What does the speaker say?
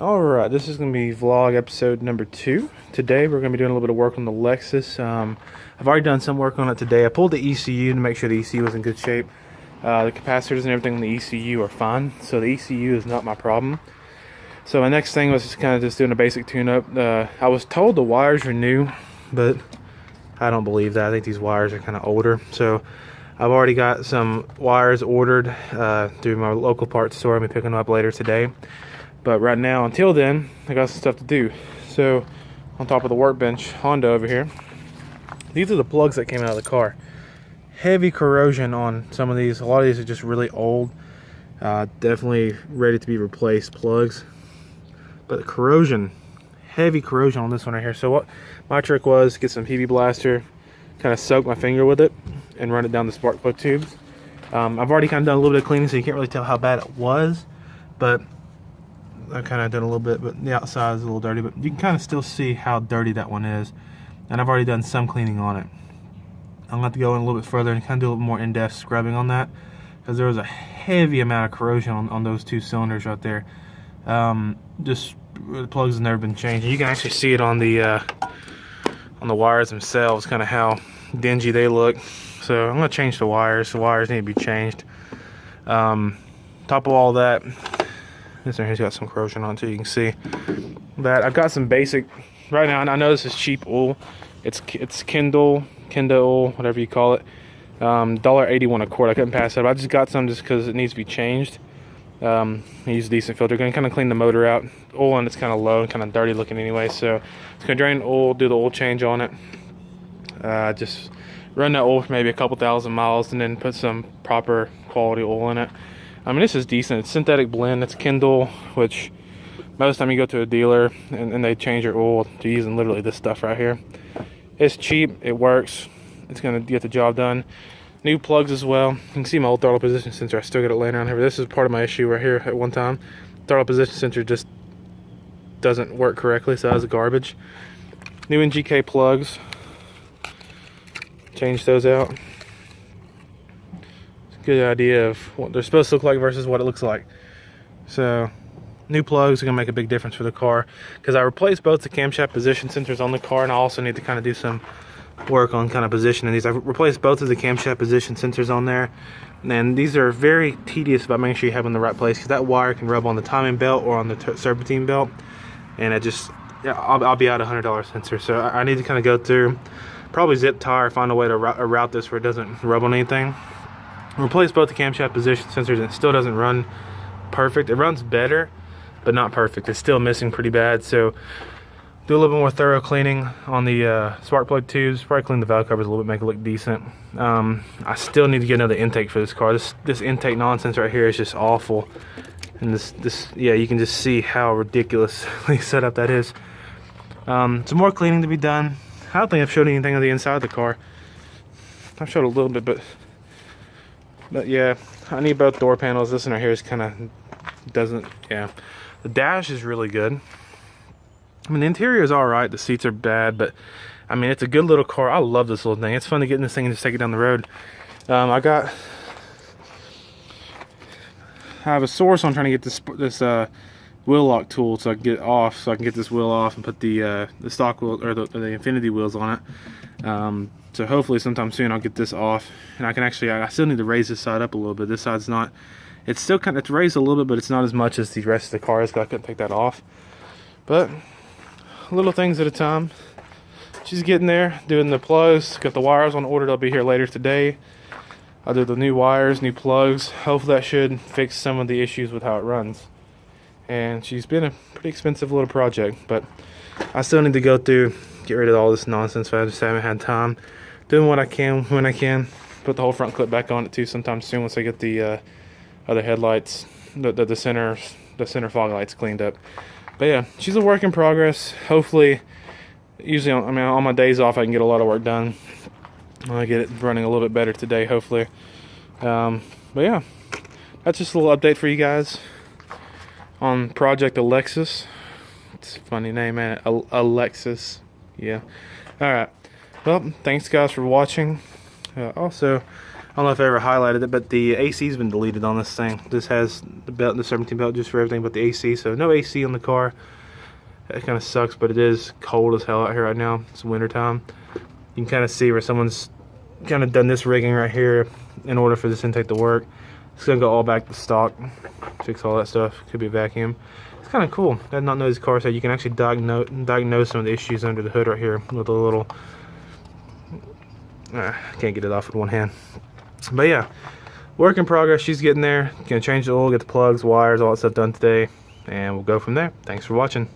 Alright, this is going to be vlog episode number 2. Today we're going to be doing a little bit of work on the Lexus. I've already done some work on it today. I pulled the ECU to make sure the ECU was in good shape. The capacitors and everything on the ECU are fine, so the ECU is not my problem. So my next thing was just kind of just doing a basic tune-up. I was told the wires are new, but I don't believe that. I think these wires are kind of older. So I've already got some wires ordered through my local parts store. I'll be picking them up later today. But right now, until then, I got some stuff to do. So, on top of the workbench, Honda over here. These are the plugs that came out of the car. Heavy corrosion on some of these. A lot of these are just really old. Definitely ready to be replaced plugs. But the corrosion, heavy corrosion on this one right here. So what my trick was, get some PB Blaster, kind of soak my finger with it, and run it down the spark plug tubes. I've already kind of done a little bit of cleaning, so you can't really tell how bad it was. But I kind of done a little bit, but the outside is a little dirty, but you can kind of still see how dirty that one is. And I've already done some cleaning on it. I'm going to have to go in a little bit further and kind of do a little more in-depth scrubbing on that, because there was a heavy amount of corrosion on those two cylinders right there. Just the plugs have never been changed. And you can actually see it on the wires themselves, kind of how dingy they look. So I'm going to change the wires. The wires need to be changed. Top of all that, this one here's got some corrosion on it too. You can see that I've got some basic right now. And I know this is cheap oil. It's Kindle oil, whatever you call it. $1.81 a quart. I couldn't pass that up. I just got some just because it needs to be changed. I use a decent filter. Going to kind of clean the motor out. Oil and it's kind of low and kind of dirty looking anyway. So it's going to drain the oil, do the oil change on it. Just run that oil for maybe a couple thousand miles, and then put some proper quality oil in it. I mean, this is decent. It's synthetic blend. It's Kindle, which most of the time you go to a dealer and they change your oil to using literally this stuff right here. It's cheap. It works. It's going to get the job done. New plugs as well. You can see my old throttle position sensor. I still got it laying around here. This is part of my issue right here at one time. Throttle position sensor just doesn't work correctly, so that's garbage. New NGK plugs. Change those out. Good idea of what they're supposed to look like versus what it looks like. So new plugs are gonna make a big difference for the car, because I replaced both the camshaft position sensors on the car, and I also need to kind of do some work on kind of positioning these. I've replaced both of the camshaft position sensors on there, and these are very tedious about making sure you have them in the right place, because that wire can rub on the timing belt or on the serpentine belt, and it just, yeah, I'll be out a $100 sensor. So I need to kind of go through, probably zip tie or find a way to route this where it doesn't rub on anything. Replaced both the camshaft position sensors, and it still doesn't run perfect. It runs better, but not perfect. It's still missing pretty bad. So do a little bit more thorough cleaning on the spark plug tubes. Probably clean the valve covers a little bit, make it look decent. I still need to get another intake for this car. This intake nonsense right here is just awful. And this yeah, you can just see how ridiculously set up that is. Some more cleaning to be done. I don't think I've showed anything on the inside of the car. I've showed a little bit, but yeah, I need both door panels. This one right here is kind of doesn't, yeah. The dash is really good. I mean, the interior is all right. The seats are bad, but I mean, it's a good little car. I love this little thing. It's fun to get in this thing and just take it down the road. I have a source on trying to get this wheel lock tool so I can get it off, so I can get this wheel off and put the stock wheel or the infinity wheels on it. So hopefully sometime soon I'll get this off, and I can actually, I still need to raise this side up a little bit. This side's not, it's still kind of, it's raised a little bit, but it's not as much as the rest of the car is, because I couldn't take that off. But little things at a time. She's getting there, doing the plugs, got the wires on order. They'll be here later today. I'll do the new wires, new plugs. Hopefully that should fix some of the issues with how it runs. And she's been a pretty expensive little project, but I still need to go through, get rid of all this nonsense, but I just haven't had time. Doing what I can when I can. Put the whole front clip back on it too sometime soon, once I get the other headlights, the center fog lights cleaned up. But yeah, she's a work in progress. Hopefully, usually on my days off I can get a lot of work done. I'll get it running a little bit better today, hopefully. But yeah, that's just a little update for you guys on Project Lexus. It's a funny name, man. Lexus. Yeah. Alright. Well, thanks guys for watching. Also, I don't know if I ever highlighted it, but the AC's been deleted on this thing. This has the belt, the 17 belt, just for everything but the AC. So no AC on the car. That kind of sucks, but it is cold as hell out here right now. It's winter time. You can kind of see where someone's kind of done this rigging right here in order for this intake to work. It's gonna go all back to stock, fix all that stuff. Could be a vacuum. It's kind of cool. I did not know these cars had you can actually diagnose some of the issues under the hood right here with a little. Can't get it off with one hand. But yeah, work in progress. She's getting there. Gonna change the oil, get the plugs, wires, all that stuff done today, and we'll go from there. Thanks for watching.